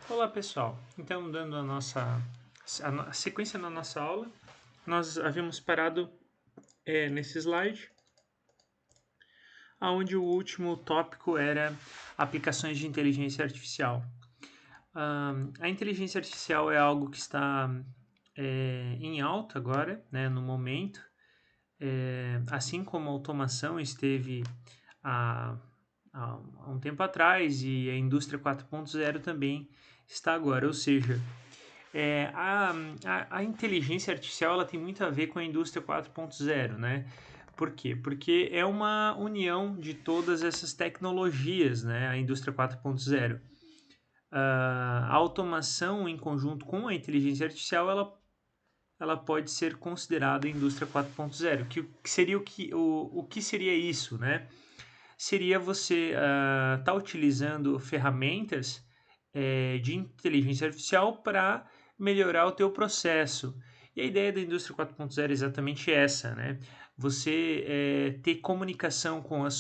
Olá pessoal, então dando a sequência na nossa aula, nós havíamos parado nesse slide, onde o último tópico era aplicações de inteligência artificial. A inteligência artificial é algo que está em alta agora, né, no momento, assim como a automação esteve há, há um tempo atrás e a indústria 4.0 também está agora, ou seja, a inteligência artificial ela tem muito a ver com a indústria 4.0, né? Por quê? Porque é uma união de todas essas tecnologias, né? A indústria 4.0. A automação em conjunto com a inteligência artificial, ela pode ser considerada a indústria 4.0. Que seria o que seria isso, né? Seria você estar utilizando ferramentas de inteligência artificial para melhorar o teu processo. E a ideia da indústria 4.0 é exatamente essa, né? Você ter comunicação com o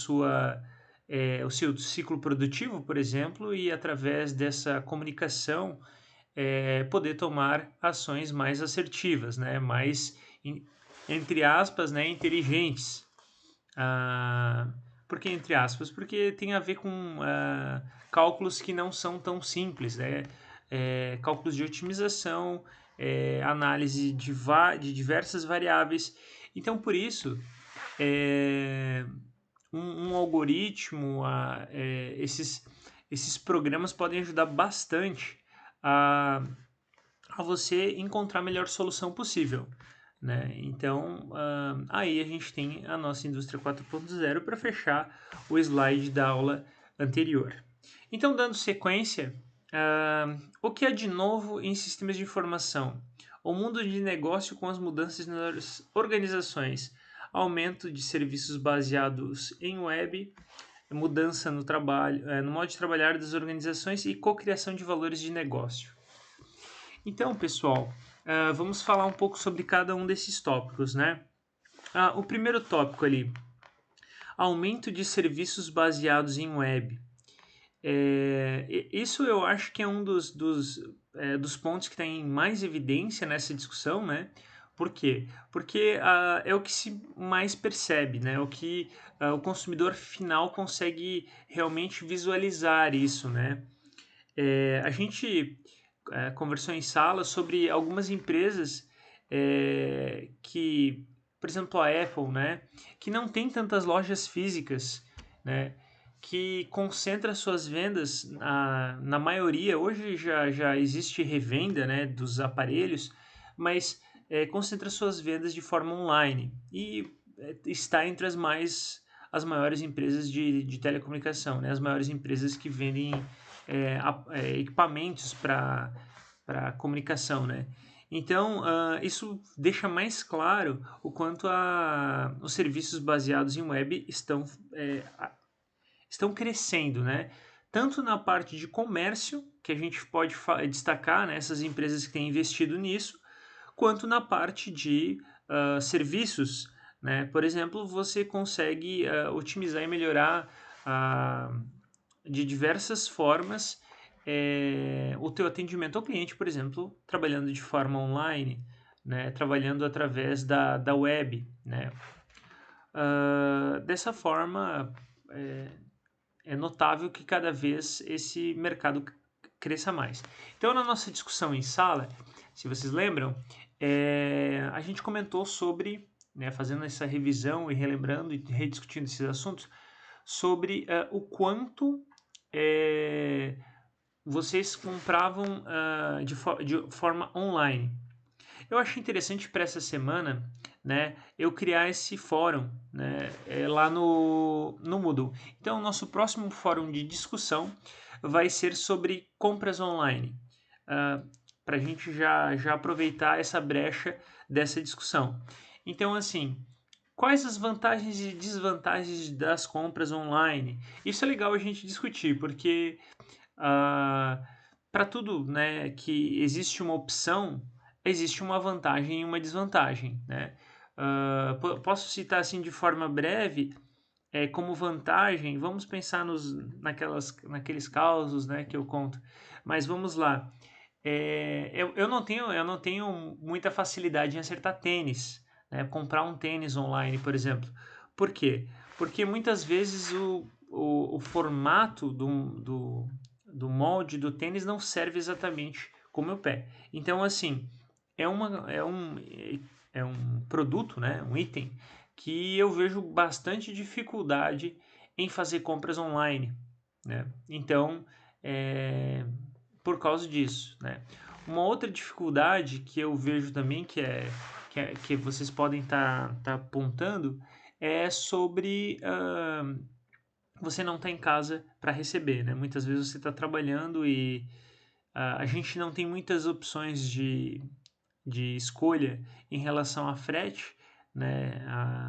seu ciclo produtivo, por exemplo, e através dessa comunicação poder tomar ações mais assertivas, né? Mais, entre aspas, né, inteligentes. Por que entre aspas? Porque tem a ver com cálculos que não são tão simples, né? Cálculos de otimização, análise de diversas variáveis. Então, por isso, é, um algoritmo, esses programas podem ajudar bastante a, a você encontrar a melhor solução possível. Né? Então, aí a gente tem a nossa indústria 4.0 para fechar o slide da aula anterior. Então, dando sequência, o que há de novo em sistemas de informação? O mundo de negócio com as mudanças nas organizações, aumento de serviços baseados em web, mudança no trabalho, no modo de trabalhar das organizações e cocriação de valores de negócio. Então, pessoal, vamos falar um pouco sobre cada um desses tópicos, né? O primeiro tópico ali, aumento de serviços baseados em web. Isso eu acho que é um dos pontos que tem mais evidência nessa discussão, né? Por quê? Porque é o que se mais percebe, né? O que o consumidor final consegue realmente visualizar isso, né? A gente conversou em sala sobre algumas empresas que, por exemplo, a Apple, né, que não tem tantas lojas físicas, né, que concentra suas vendas na maioria. Hoje já existe revenda, né, dos aparelhos, mas concentra suas vendas de forma online e está entre as maiores empresas de telecomunicação, né, as maiores empresas que vendem equipamentos para comunicação, né? Então, isso deixa mais claro o quanto os serviços baseados em web estão crescendo, né? Tanto na parte de comércio, que a gente pode destacar, né, essas empresas que têm investido nisso, quanto na parte de serviços, né? Por exemplo, você consegue otimizar e melhorar de diversas formas o teu atendimento ao cliente, por exemplo, trabalhando de forma online, né, trabalhando através da web, né. Dessa forma, é notável que cada vez esse mercado cresça mais. Então, na nossa discussão em sala, se vocês lembram, a gente comentou sobre, né, fazendo essa revisão e relembrando e rediscutindo esses assuntos, sobre o quanto vocês compravam de forma online. Eu achei interessante para essa semana, né, eu criar esse fórum, né, lá no Moodle. Então, o nosso próximo fórum de discussão vai ser sobre compras online, para a gente já aproveitar essa brecha dessa discussão. Então, assim, quais as vantagens e desvantagens das compras online? Isso é legal a gente discutir, porque para tudo, né, que existe uma opção, existe uma vantagem e uma desvantagem, né? Posso citar assim de forma breve como vantagem, vamos pensar naqueles causos, né, que eu conto. Mas vamos lá. Eu não tenho muita facilidade em acertar tênis, né? Comprar um tênis online, por exemplo. Por quê? Porque muitas vezes o formato do molde do tênis não serve exatamente com o meu pé. Então, assim, é, uma, é, um, é um produto, né? Um item que eu vejo bastante dificuldade em fazer compras online, né? Então, é, por causa disso, né? Uma outra dificuldade que eu vejo também que vocês podem tá apontando é sobre você não estar em casa para receber, né? Muitas vezes você está trabalhando e a gente não tem muitas opções de escolha em relação a frete, né?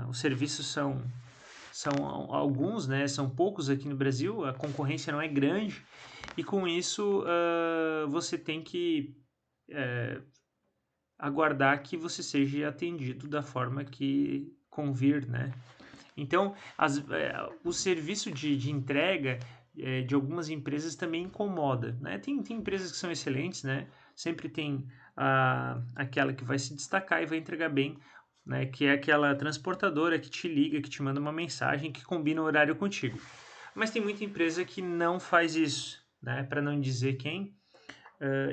Os serviços são alguns, né? São poucos aqui no Brasil, a concorrência não é grande e com isso você tem que aguardar que você seja atendido da forma que convir, né? Então, o serviço de entrega de algumas empresas também incomoda, né? Tem empresas que são excelentes, né? Sempre tem aquela que vai se destacar e vai entregar bem, né? Que é aquela transportadora que te liga, que te manda uma mensagem, que combina o horário contigo. Mas tem muita empresa que não faz isso, né? Para não dizer quem.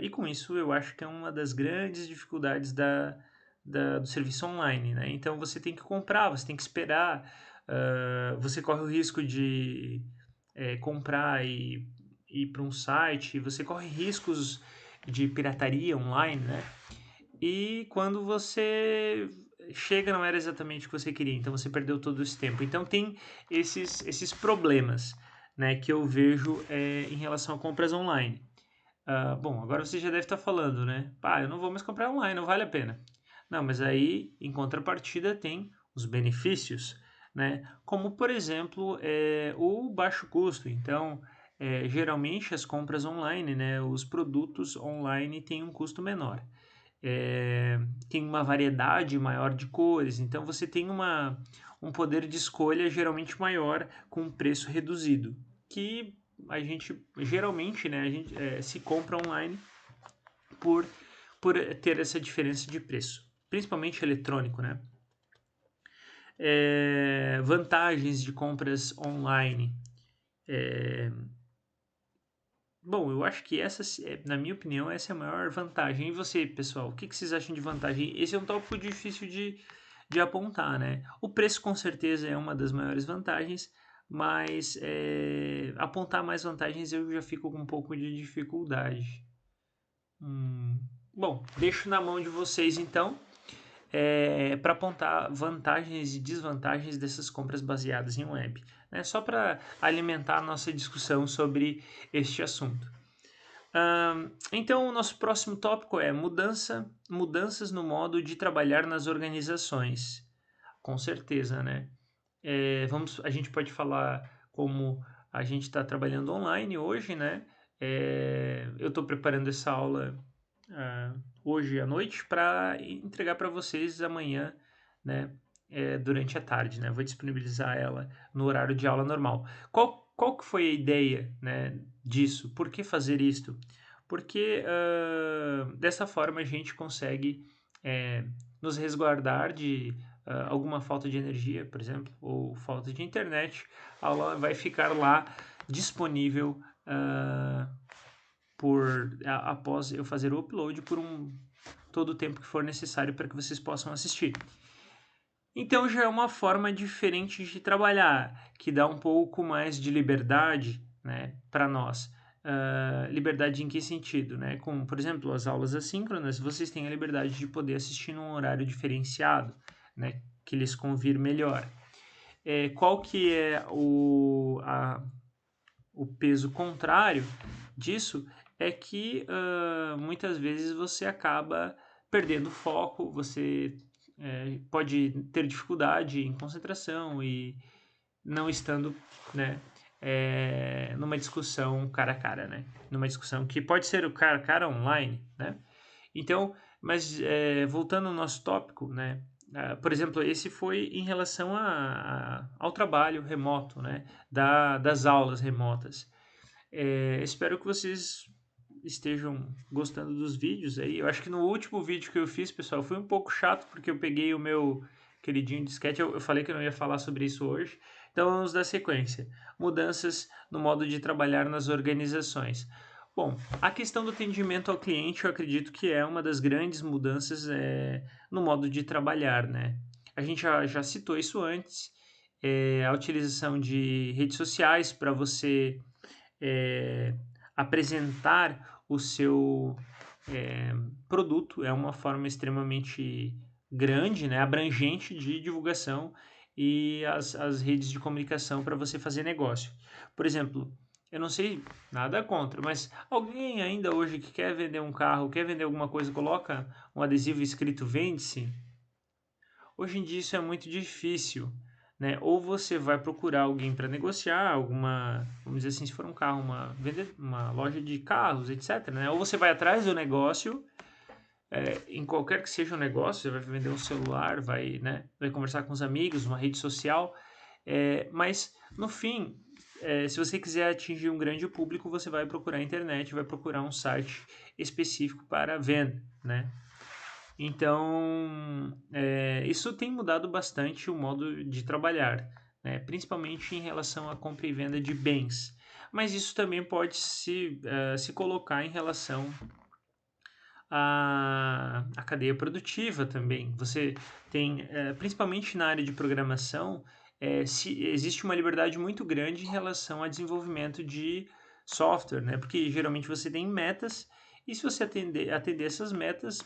E com isso eu acho que é uma das grandes dificuldades do serviço online, né? Então você tem que comprar, você tem que esperar, você corre o risco de comprar e ir para um site, você corre riscos de pirataria online, né? E quando você chega não era exatamente o que você queria, então você perdeu todo esse tempo. Então tem esses problemas, né, que eu vejo em relação a compras online. Bom, agora você já deve estar falando, né? Pá, eu não vou mais comprar online, não vale a pena. Não, mas aí, em contrapartida, tem os benefícios, né? Como, por exemplo, o baixo custo. Então, geralmente as compras online, né? Os produtos online têm um custo menor. Tem uma variedade maior de cores, então você tem um poder de escolha geralmente maior com um preço reduzido, que a gente geralmente, né, a gente se compra online por, por ter essa diferença de preço, principalmente eletrônico, né? Vantagens de compras online. Bom, eu acho que essa, na minha opinião, essa é a maior vantagem. E você, pessoal, o que vocês acham de vantagem? Esse é um tópico difícil de apontar, né? O preço com certeza é uma das maiores vantagens, mas apontar mais vantagens eu já fico com um pouco de dificuldade. Bom, deixo na mão de vocês então para apontar vantagens e desvantagens dessas compras baseadas em web, né? Só para alimentar a nossa discussão sobre este assunto. Então, o nosso próximo tópico é mudanças no modo de trabalhar nas organizações. Com certeza, né? A gente pode falar como a gente está trabalhando online hoje, né? Eu estou preparando essa aula hoje à noite para entregar para vocês amanhã, né? Durante a tarde, né? Vou disponibilizar ela no horário de aula normal. Qual que foi a ideia, né, disso? Por que fazer isto? Porque dessa forma a gente consegue nos resguardar de alguma falta de energia, por exemplo, ou falta de internet. A aula vai ficar lá disponível após eu fazer o upload por todo o tempo que for necessário para que vocês possam assistir. Então já é uma forma diferente de trabalhar, que dá um pouco mais de liberdade, né, para nós. Liberdade em que sentido? Né? Como, por exemplo, as aulas assíncronas, vocês têm a liberdade de poder assistir num horário diferenciado, né, que lhes convir melhor. Qual que é o peso contrário disso? É que muitas vezes você acaba perdendo foco, você pode ter dificuldade em concentração e não estando, né, numa discussão cara a cara, né? Numa discussão que pode ser o cara a cara online, né? Então, mas voltando ao nosso tópico, né? por exemplo, esse foi em relação ao trabalho remoto, né? Das aulas remotas. Espero que vocês estejam gostando dos vídeos aí. Eu acho que no último vídeo que eu fiz, pessoal, foi um pouco chato porque eu peguei o meu queridinho disquete. Eu falei que eu não ia falar sobre isso hoje. Então vamos dar sequência. Mudanças no modo de trabalhar nas organizações. Bom, a questão do atendimento ao cliente, eu acredito que é uma das grandes mudanças no modo de trabalhar, né? A gente já citou isso antes, a utilização de redes sociais para você é, apresentar o seu produto é uma forma extremamente grande, né, abrangente de divulgação e as redes de comunicação para você fazer negócio. Por exemplo, eu não sei nada contra, mas alguém ainda hoje que quer vender um carro, quer vender alguma coisa, coloca um adesivo escrito vende-se? Hoje em dia isso é muito difícil, né? Ou você vai procurar alguém para negociar, vamos dizer assim, se for um carro, uma loja de carros, etc, né? Ou você vai atrás do negócio, em qualquer que seja o negócio, você vai vender um celular, vai conversar com os amigos, uma rede social, mas no fim, se você quiser atingir um grande público, você vai procurar a internet, vai procurar um site específico para venda, né? Então, isso tem mudado bastante o modo de trabalhar, né? Principalmente em relação à compra e venda de bens. Mas isso também pode se colocar em relação à cadeia produtiva também. Você tem, principalmente na área de programação, existe uma liberdade muito grande em relação ao desenvolvimento de software, né? Porque geralmente você tem metas e se você atender essas metas,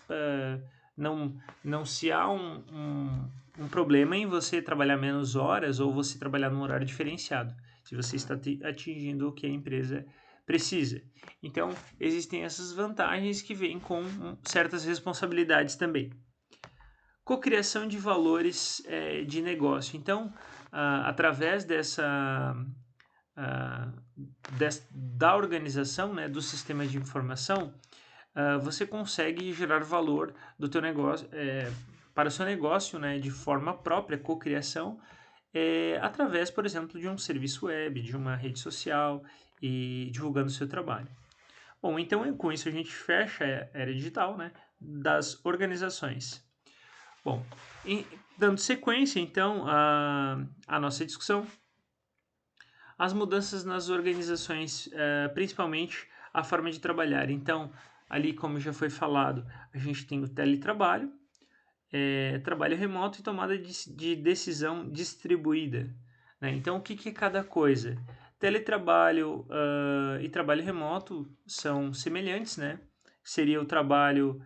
não se há um problema em você trabalhar menos horas ou você trabalhar num horário diferenciado, se você está atingindo o que a empresa precisa. Então, existem essas vantagens que vêm com certas responsabilidades também. Cocriação de valores de negócio. Então, através ah, da organização, né, do sistema de informação, você consegue gerar valor do teu negócio para o seu negócio, né, de forma própria, cocriação, através, por exemplo, de um serviço web, de uma rede social e divulgando o seu trabalho. Bom, então com isso a gente fecha a era digital, né, das organizações. Bom, dando sequência então à nossa discussão, as mudanças nas organizações, principalmente a forma de trabalhar. Então, ali como já foi falado, a gente tem o teletrabalho, trabalho remoto e tomada de decisão distribuída, né? Então, o que é cada coisa? Teletrabalho e trabalho remoto são semelhantes, né? Seria o trabalho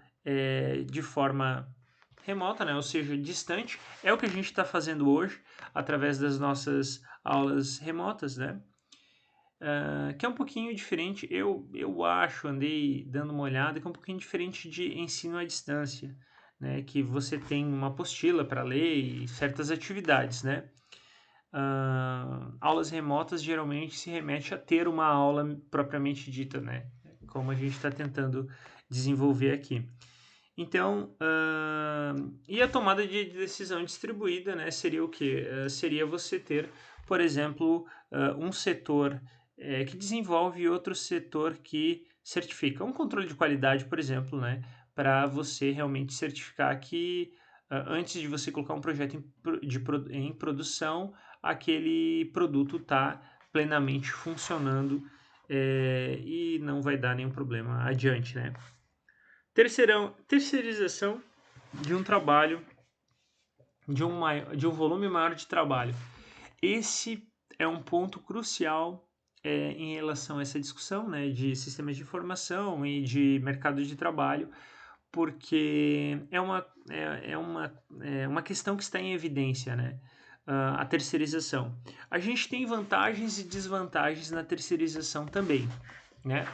de forma remota, né? Ou seja, distante. É o que a gente está fazendo hoje através das nossas aulas remotas, né? Que é um pouquinho diferente, eu acho, andei dando uma olhada, que é um pouquinho diferente de ensino à distância, né? Que você tem uma apostila para ler e certas atividades, né? Aulas remotas geralmente se remete a ter uma aula propriamente dita, né? Como a gente está tentando desenvolver aqui. Então, e a tomada de decisão distribuída, né? Seria o quê? Seria você ter, por exemplo, um setor que desenvolve e outro setor que certifica. Um controle de qualidade, por exemplo, né? Para você realmente certificar que antes de você colocar um projeto em produção, aquele produto está plenamente funcionando e não vai dar nenhum problema adiante, né? Terceirização de um trabalho, de um volume maior de trabalho. Esse é um ponto crucial em relação a essa discussão, né, de sistemas de informação e de mercado de trabalho, porque é uma questão que está em evidência, né? A terceirização. A gente tem vantagens e desvantagens na terceirização também, né?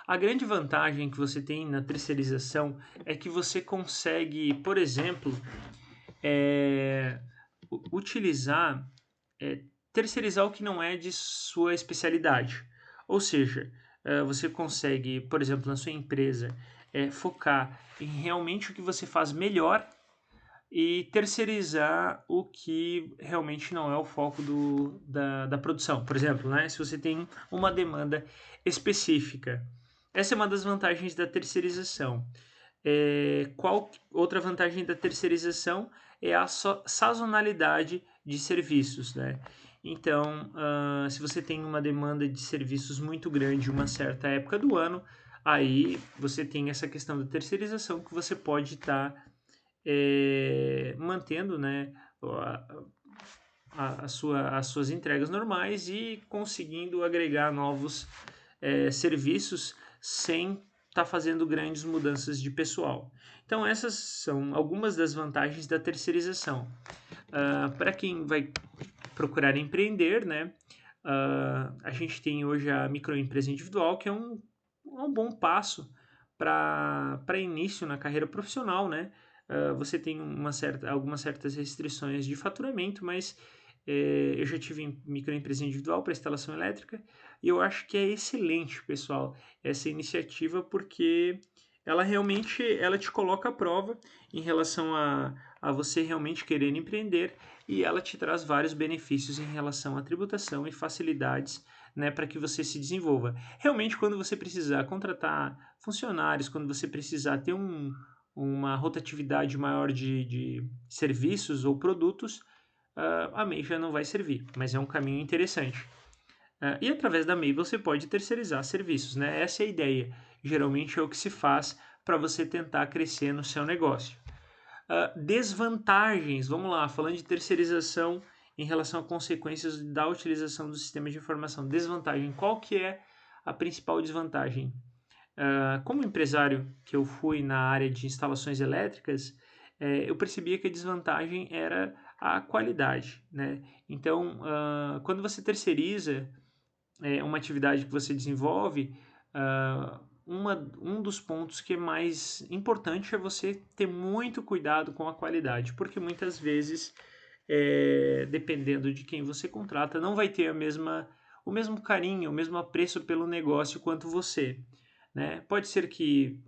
A grande vantagem que você tem na terceirização é que você consegue, por exemplo, utilizar, terceirizar o que não é de sua especialidade. Ou seja, você consegue, por exemplo, na sua empresa, focar em realmente o que você faz melhor, e terceirizar o que realmente não é o foco da produção. Por exemplo, né, se você tem uma demanda específica, essa é uma das vantagens da terceirização. Qual outra vantagem da terceirização é a sazonalidade de serviços, né? Então, se você tem uma demanda de serviços muito grande em uma certa época do ano, aí você tem essa questão da terceirização que você pode estar mantendo, né, as suas entregas normais e conseguindo agregar novos serviços sem estar fazendo grandes mudanças de pessoal. Então, essas são algumas das vantagens da terceirização. Para quem vai procurar empreender, né, a gente tem hoje a microempresa individual, que é um bom passo para início na carreira profissional, né? Você tem algumas certas restrições de faturamento, mas eu já tive microempresa individual para instalação elétrica e eu acho que é excelente, pessoal, essa iniciativa porque ela te coloca à prova em relação a você realmente querer empreender e ela te traz vários benefícios em relação à tributação e facilidades, né, para que você se desenvolva. Realmente, quando você precisar contratar funcionários, quando você precisar ter uma rotatividade maior de serviços ou produtos, a MEI já não vai servir, mas é um caminho interessante. E através da MEI você pode terceirizar serviços, né? Essa é a ideia. Geralmente é o que se faz para você tentar crescer no seu negócio. Desvantagens, vamos lá, falando de terceirização em relação a consequências da utilização do sistema de informação. Desvantagem, qual que é a principal desvantagem? Como empresário que eu fui na área de instalações elétricas, eu percebia que a desvantagem era a qualidade, né? Então, quando você terceiriza uma atividade que você desenvolve, um dos pontos que é mais importante é você ter muito cuidado com a qualidade, porque muitas vezes, dependendo de quem você contrata, não vai ter o mesmo carinho, o mesmo apreço pelo negócio quanto você. Né? Pode ser que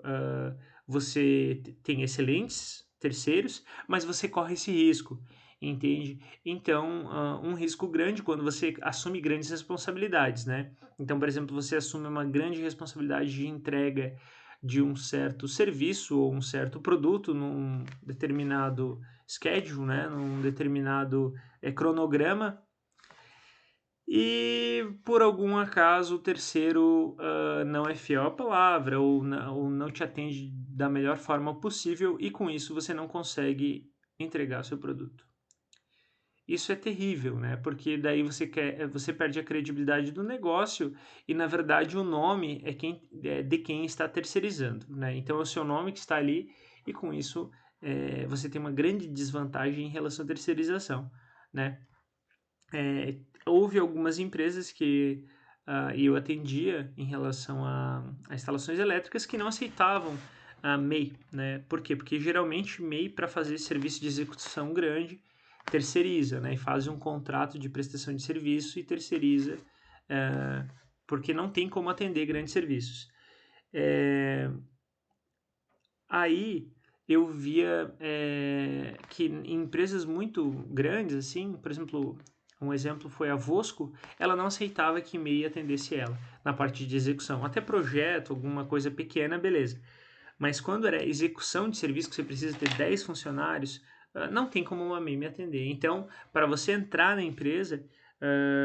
você tenha excelentes terceiros, mas você corre esse risco, entende? Então, um risco grande quando você assume grandes responsabilidades, né? Então, por exemplo, você assume uma grande responsabilidade de entrega de um certo serviço ou um certo produto num determinado schedule, né? Num determinado cronograma, e por algum acaso o terceiro não é fiel à palavra ou não te atende da melhor forma possível e com isso você não consegue entregar seu produto. Isso é terrível, né? Porque daí você perde a credibilidade do negócio e na verdade o nome é de quem está terceirizando, né? Então é o seu nome que está ali e com isso você tem uma grande desvantagem em relação à terceirização, né? Houve algumas empresas que eu atendia em relação a instalações elétricas que não aceitavam a MEI, né? Por quê? Porque geralmente MEI, para fazer serviço de execução grande, terceiriza, né? E faz um contrato de prestação de serviço e terceiriza, porque não tem como atender grandes serviços. Aí eu via que em empresas muito grandes, assim, por exemplo, um exemplo foi a Vosco, ela não aceitava que MEI atendesse ela na parte de execução. Até projeto, alguma coisa pequena, beleza. Mas quando era execução de serviço, que você precisa ter 10 funcionários, não tem como uma MEI me atender. Então, para você entrar na empresa,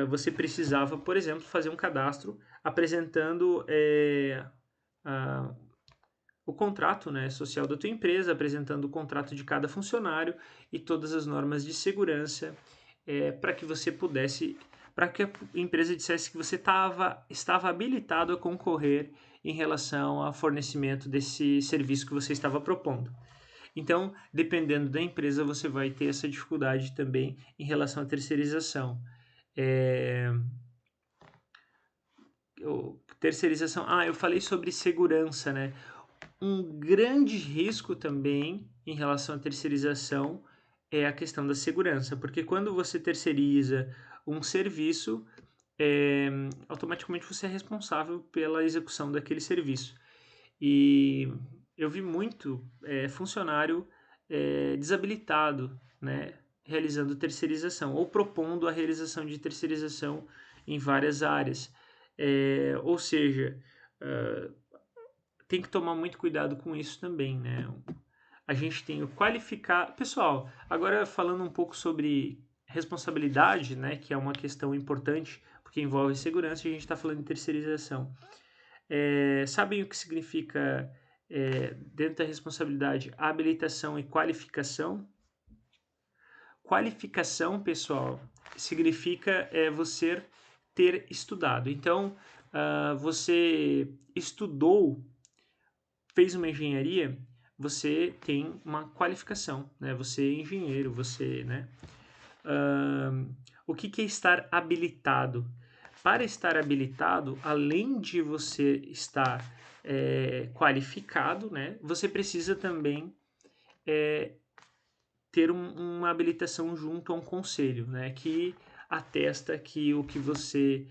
você precisava, por exemplo, fazer um cadastro apresentando o contrato, né, social da tua empresa, apresentando o contrato de cada funcionário e todas as normas de segurança para que você pudesse, para que a empresa dissesse que você estava habilitado a concorrer em relação ao fornecimento desse serviço que você estava propondo. Então, dependendo da empresa, você vai ter essa dificuldade também em relação à terceirização. Terceirização. Eu falei sobre segurança, né? Um grande risco também em relação à terceirização é a questão da segurança, porque quando você terceiriza um serviço, automaticamente você é responsável pela execução daquele serviço. E eu vi muito funcionário desabilitado, né, realizando terceirização ou propondo a realização de terceirização em várias áreas. Ou seja, tem que tomar muito cuidado com isso também, né? A gente tem o qualificar. Pessoal, agora falando um pouco sobre responsabilidade, né, que é uma questão importante porque envolve segurança, a gente está falando de terceirização. Sabem o que significa, dentro da responsabilidade, habilitação e qualificação? Qualificação, pessoal, significa você ter estudado. Então, você estudou, fez uma engenharia, você tem uma qualificação, né? Você é engenheiro, você, né? O que é estar habilitado? Para estar habilitado, além de você estar qualificado, né? Você precisa também ter uma habilitação junto a um conselho, né? Que atesta que o que você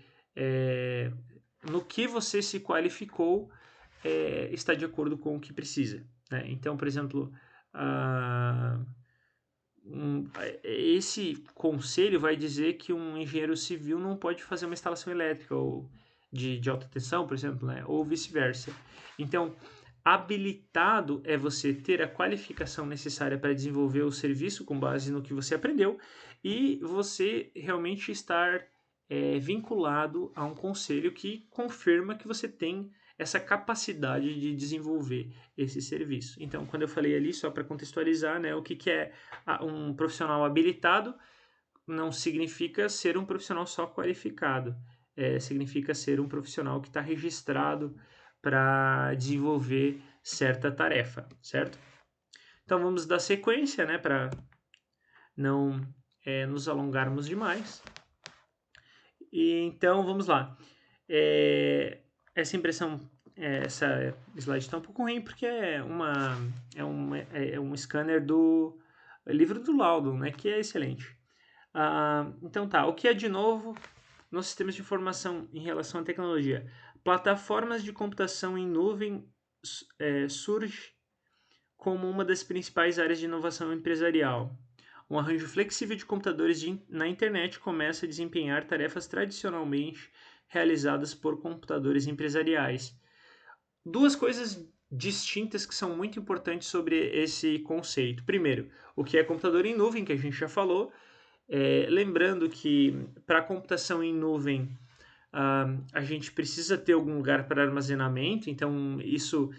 no que você se qualificou está de acordo com o que precisa, né? Então, por exemplo, esse conselho vai dizer que um engenheiro civil não pode fazer uma instalação elétrica ou de alta tensão, por exemplo, né? Ou vice-versa. Então, habilitado é você ter a qualificação necessária para desenvolver o serviço com base no que você aprendeu e você realmente estar vinculado a um conselho que confirma que você tem essa capacidade de desenvolver esse serviço. Então, quando eu falei ali, só para contextualizar, né, o que é um profissional habilitado, não significa ser um profissional só qualificado, significa ser um profissional que está registrado para desenvolver certa tarefa, certo? Então vamos dar sequência, né, para não nos alongarmos demais. E então vamos lá. Essa impressão, essa slide está um pouco ruim porque é um scanner do livro do Loudon, né, que é excelente. Então tá, o que é de novo nos sistemas de informação em relação à tecnologia? Plataformas de computação em nuvem surge como uma das principais áreas de inovação empresarial. Um arranjo flexível de computadores na internet começa a desempenhar tarefas tradicionalmente realizadas por computadores empresariais. Duas coisas distintas que são muito importantes sobre esse conceito. Primeiro, o que é computador em nuvem, que a gente já falou. Lembrando que para computação em nuvem a gente precisa ter algum lugar para armazenamento, então isso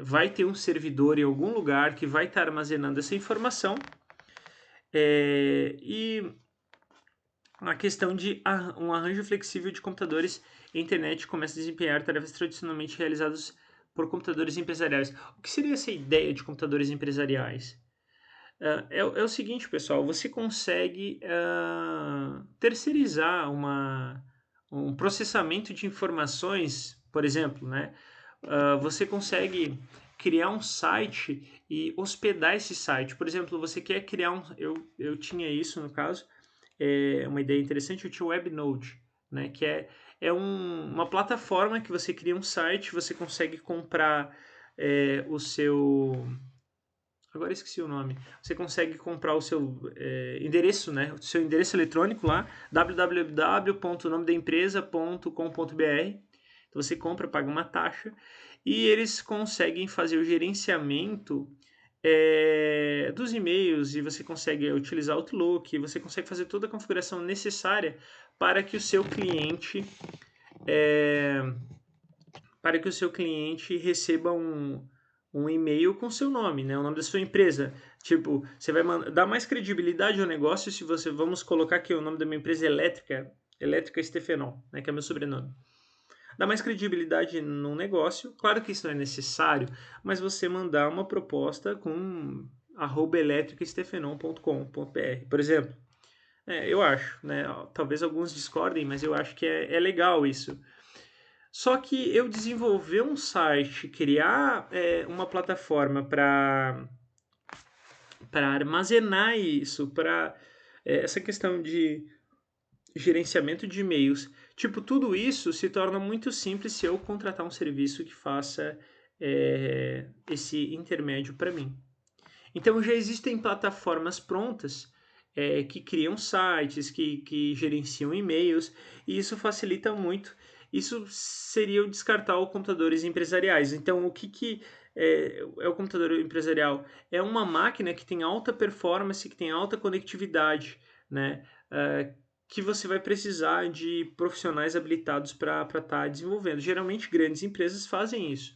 vai ter um servidor em algum lugar que vai estar armazenando essa informação. E a questão de um arranjo flexível de computadores e internet começa a desempenhar tarefas tradicionalmente realizadas por computadores empresariais. O que seria essa ideia de computadores empresariais? É o seguinte, pessoal, você consegue terceirizar um processamento de informações, por exemplo, né? Você consegue criar um site e hospedar esse site. Por exemplo, você quer criar eu tinha isso no caso, uma ideia interessante, eu tinha o WebNode, né? Que é uma plataforma que você cria um site, você consegue comprar o seu... Agora esqueci o nome. Você consegue comprar o seu endereço, né? O seu endereço eletrônico lá, www.nomedaempresa.com.br. Então você compra, paga uma taxa e eles conseguem fazer o gerenciamento dos e-mails e você consegue utilizar Outlook, você consegue fazer toda a configuração necessária para que o seu cliente receba um e-mail com seu nome, né? O nome da sua empresa. Tipo, você vai dar mais credibilidade ao negócio se você... Vamos colocar aqui o nome da minha empresa Elétrica Stefenol, né? Que é meu sobrenome. Dá mais credibilidade no negócio. Claro que isso não é necessário, mas você mandar uma proposta com @electricastefenol.com.br, por exemplo. Eu acho, né? Talvez alguns discordem, mas eu acho que é legal isso. Só que eu desenvolver um site, criar uma plataforma para armazenar isso, para essa questão de gerenciamento de e-mails, tipo, tudo isso se torna muito simples se eu contratar um serviço que faça esse intermédio para mim, Então já existem plataformas prontas que criam sites, que gerenciam e-mails, e isso facilita muito. Isso seria o descartar os computadores empresariais. Então, o que é o computador empresarial? É uma máquina que tem alta performance, que tem alta conectividade, né? Que você vai precisar de profissionais habilitados para estar desenvolvendo. Geralmente, grandes empresas fazem isso,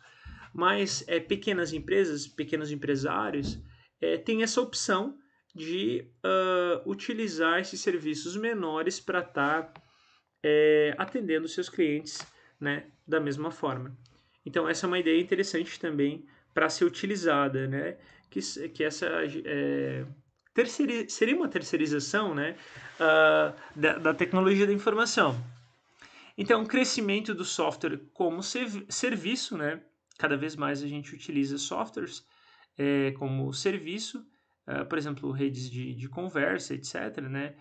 mas pequenas empresas, pequenos empresários, têm essa opção de utilizar esses serviços menores para estar atendendo seus clientes, né, da mesma forma. Então, essa é uma ideia interessante também para ser utilizada, né, que essa seria uma terceirização, né, da tecnologia da informação. Então, o crescimento do software como serviço, né? Cada vez mais a gente utiliza softwares como serviço, por exemplo, redes de conversa, etc., né?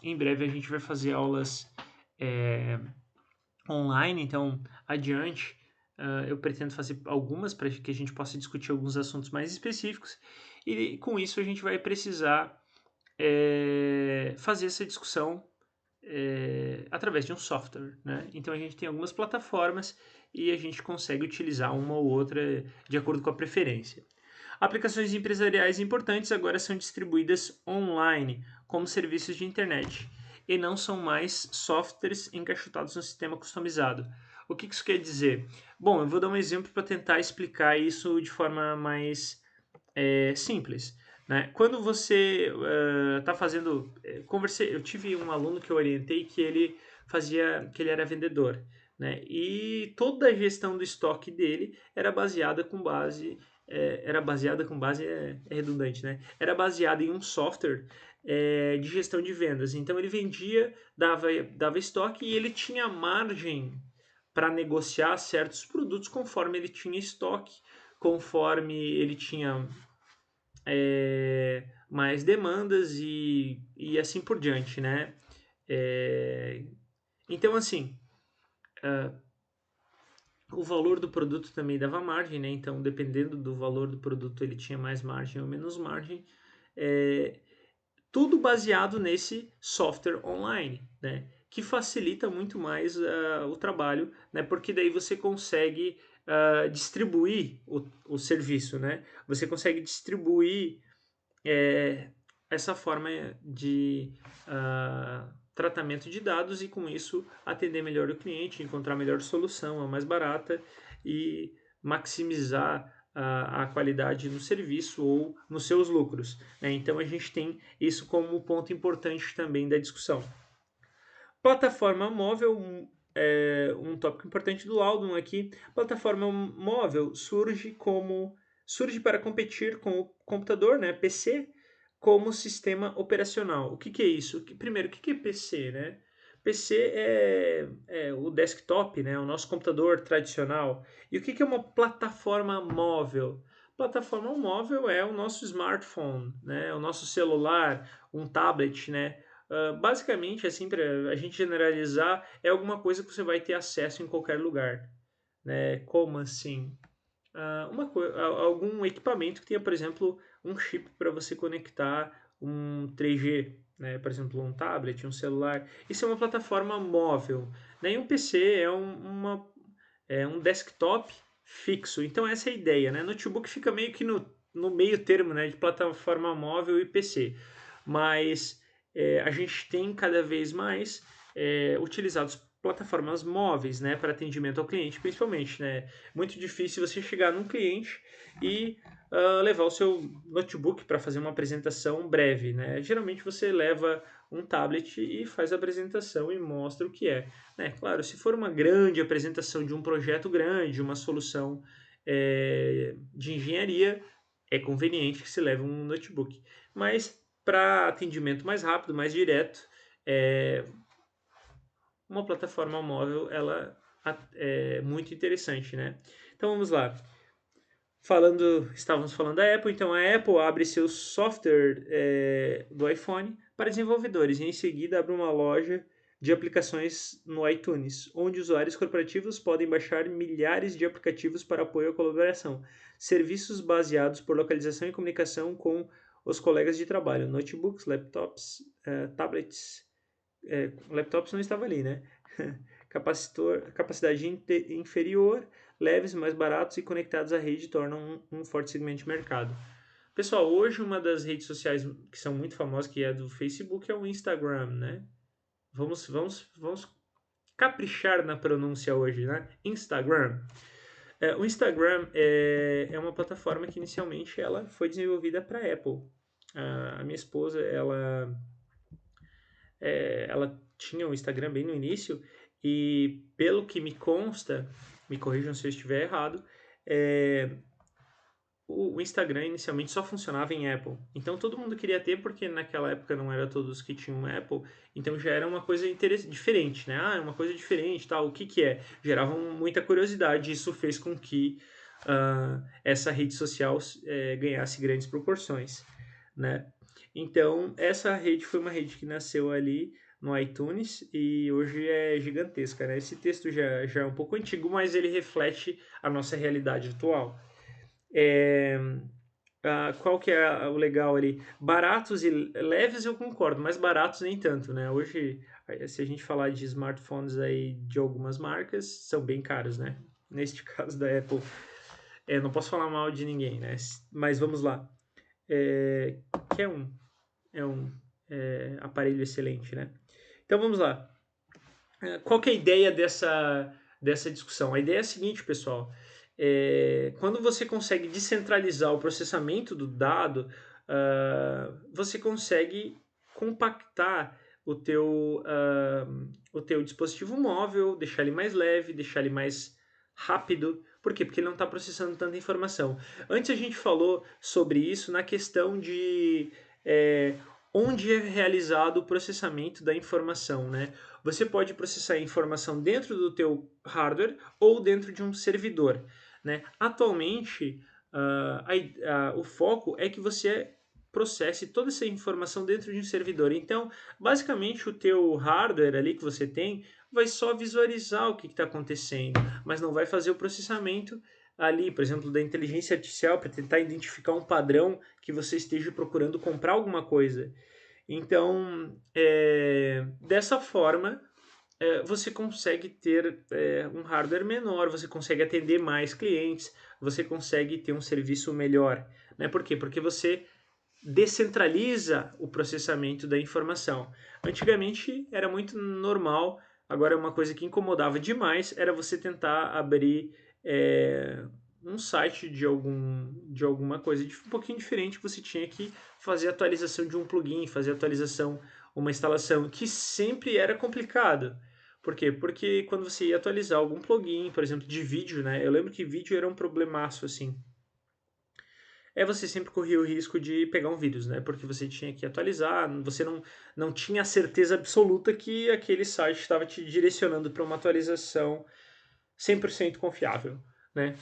Em breve a gente vai fazer aulas online, então adiante eu pretendo fazer algumas para que a gente possa discutir alguns assuntos mais específicos e com isso a gente vai precisar fazer essa discussão através de um software, né? Então a gente tem algumas plataformas e a gente consegue utilizar uma ou outra de acordo com a preferência. Aplicações empresariais importantes agora são distribuídas online como serviços de internet e não são mais softwares encaixotados no sistema customizado. O que isso quer dizer? Bom, eu vou dar um exemplo para tentar explicar isso de forma mais simples. Né? Quando você está fazendo, eu tive um aluno que eu orientei que ele era vendedor, né? E toda a gestão do estoque dele é redundante, né? Era baseada em um software de gestão de vendas. Então ele vendia, dava estoque e ele tinha margem para negociar certos produtos conforme ele tinha estoque, conforme ele tinha mais demandas e assim por diante, né? Então, assim, o valor do produto também dava margem, né? Então, dependendo do valor do produto, ele tinha mais margem ou menos margem. Tudo baseado nesse software online, né? Que facilita muito mais o trabalho, né? Porque daí você consegue distribuir o serviço, né? Você consegue distribuir essa forma de tratamento de dados e com isso atender melhor o cliente, encontrar a melhor solução, a mais barata e maximizar a qualidade no serviço ou nos seus lucros, né? Então a gente tem isso como ponto importante também da discussão. Plataforma móvel, um tópico importante do Aldon aqui. Plataforma móvel surge para competir com o computador, né, PC, como sistema operacional. O que é isso? Primeiro, o que é PC, né? PC é o desktop, né, o nosso computador tradicional. E o que é uma plataforma móvel? Plataforma móvel é o nosso smartphone, né, o nosso celular, um tablet, né? Basicamente, assim, para a gente generalizar, é alguma coisa que você vai ter acesso em qualquer lugar, né? Como assim? Algum equipamento que tenha, por exemplo, um chip para você conectar um 3G, né? Por exemplo, um tablet, um celular. Isso é uma plataforma móvel. Né? E um PC é um desktop fixo. Então essa é a ideia, né? Notebook fica meio que no meio termo, né? De plataforma móvel e PC. Mas a gente tem cada vez mais utilizado plataformas móveis, né, para atendimento ao cliente, principalmente, né? Muito difícil você chegar num cliente e levar o seu notebook para fazer uma apresentação breve, né? Geralmente você leva um tablet e faz a apresentação e mostra o que é, né? Claro, se for uma grande apresentação de um projeto grande, uma solução de engenharia, é conveniente que se leve um notebook. Mas para atendimento mais rápido, mais direto, uma plataforma móvel ela é muito interessante, né? Então vamos lá. Estávamos falando da Apple, então a Apple abre seu software do iPhone para desenvolvedores e em seguida abre uma loja de aplicações no iTunes, onde usuários corporativos podem baixar milhares de aplicativos para apoio à colaboração. Serviços baseados por localização e comunicação com os colegas de trabalho, notebooks, laptops, tablets, laptops não estava ali, né? Capacidade inferior, leves, mais baratos e conectados à rede tornam um forte segmento de mercado. Pessoal, hoje uma das redes sociais que são muito famosas, que é do Facebook, é o Instagram, né? Vamos caprichar na pronúncia hoje, né? Instagram. O Instagram é uma plataforma que inicialmente ela foi desenvolvida para a Apple. A minha esposa, ela tinha o Instagram bem no início e pelo que me consta, me corrijam se eu estiver errado, o Instagram inicialmente só funcionava em Apple. Então todo mundo queria ter, porque naquela época não era todos que tinham Apple, então já era uma coisa diferente, né? É uma coisa diferente, tal. O que que é? Gerava muita curiosidade, e isso fez com que essa rede social ganhasse grandes proporções, né? Então essa rede foi uma rede que nasceu ali no iTunes e hoje é gigantesca, né? Esse texto já é um pouco antigo, mas ele reflete a nossa realidade atual. Qual que é o legal ali? Baratos e leves eu concordo, mas baratos nem tanto, né? Hoje, se a gente falar de smartphones aí de algumas marcas, são bem caros, né? Neste caso da Apple, não posso falar mal de ninguém, né? Mas vamos lá. Que é um aparelho excelente, né? Então vamos lá. Qual que é a ideia dessa discussão? A ideia é a seguinte, pessoal. Quando você consegue descentralizar o processamento do dado, você consegue compactar o teu dispositivo móvel, deixar ele mais leve, deixar ele mais rápido. Por quê? Porque ele não está processando tanta informação. Antes a gente falou sobre isso na questão de onde é realizado o processamento da informação, né? Você pode processar a informação dentro do teu hardware ou dentro de um servidor, né? Atualmente, o foco é que você processe toda essa informação dentro de um servidor. Então, basicamente, o teu hardware ali que você tem vai só visualizar o que está acontecendo, mas não vai fazer o processamento ali, por exemplo, da inteligência artificial para tentar identificar um padrão que você esteja procurando comprar alguma coisa. Então, dessa forma, você consegue ter um hardware menor, você consegue atender mais clientes, você consegue ter um serviço melhor. Né? Por quê? Porque você descentraliza o processamento da informação. Antigamente era muito normal, agora uma coisa que incomodava demais era você tentar abrir um site de alguma coisa um pouquinho diferente, que você tinha que fazer atualização de um plugin, fazer atualização, uma instalação, que sempre era complicado. Por quê? Porque quando você ia atualizar algum plugin, por exemplo, de vídeo, né? Eu lembro que vídeo era um problemaço, assim. Você sempre corria o risco de pegar um vírus, né? Porque você tinha que atualizar, você não tinha a certeza absoluta que aquele site estava te direcionando para uma atualização 100% confiável, né?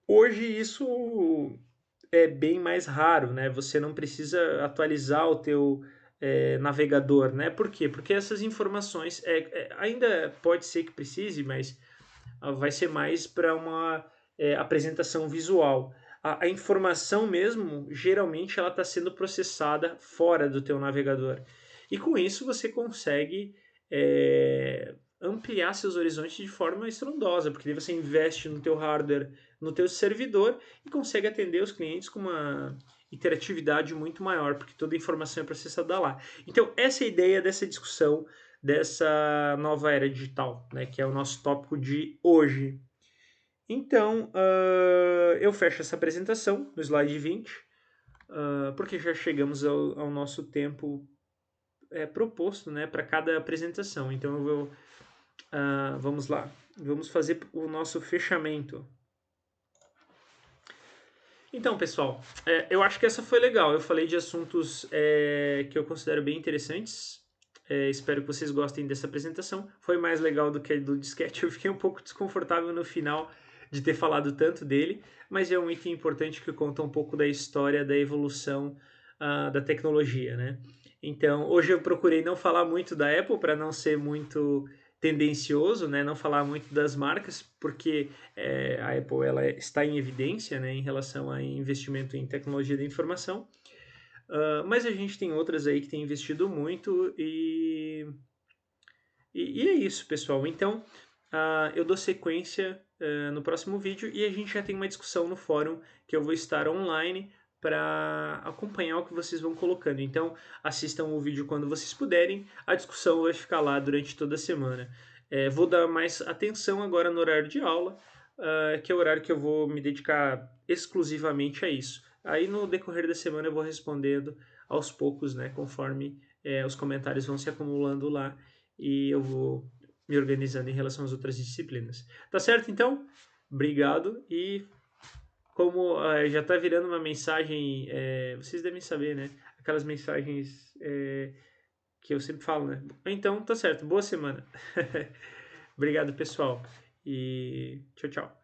Hoje isso é bem mais raro, né? Você não precisa atualizar o teu navegador, né? Por quê? Porque essas informações ainda pode ser que precise, mas vai ser mais para uma apresentação visual. A informação mesmo, geralmente, ela está sendo processada fora do teu navegador. E com isso você consegue ampliar seus horizontes de forma estrondosa, porque daí você investe no teu hardware, no teu servidor e consegue atender os clientes com uma interatividade muito maior, porque toda a informação é processada lá. Então, essa é a ideia dessa discussão, dessa nova era digital, né, que é o nosso tópico de hoje. Então, eu fecho essa apresentação no slide 20, porque já chegamos ao nosso tempo proposto, né, para cada apresentação. Então, eu vou, vamos lá, vamos fazer o nosso fechamento. Então, pessoal, eu acho que essa foi legal. Eu falei de assuntos que eu considero bem interessantes. Espero que vocês gostem dessa apresentação. Foi mais legal do que a do disquete. Eu fiquei um pouco desconfortável no final de ter falado tanto dele, mas é um item importante que conta um pouco da história da evolução da tecnologia, né? Então, hoje eu procurei não falar muito da Apple para não ser muito tendencioso, né? Não falar muito das marcas, porque a Apple ela está em evidência, né? Em relação a investimento em tecnologia da informação. Mas a gente tem outras aí que têm investido muito e é isso, pessoal. Então, eu dou sequência no próximo vídeo e a gente já tem uma discussão no fórum que eu vou estar online para acompanhar o que vocês vão colocando. Então, assistam o vídeo quando vocês puderem. A discussão vai ficar lá durante toda a semana. Vou dar mais atenção agora no horário de aula, que é o horário que eu vou me dedicar exclusivamente a isso. Aí, no decorrer da semana, eu vou respondendo aos poucos, né, conforme os comentários vão se acumulando lá e eu vou me organizando em relação às outras disciplinas. Tá certo, então? Obrigado e como já tá virando uma mensagem, vocês devem saber, né? Aquelas mensagens que eu sempre falo, né? Então, tá certo. Boa semana. Obrigado, pessoal. E tchau, tchau.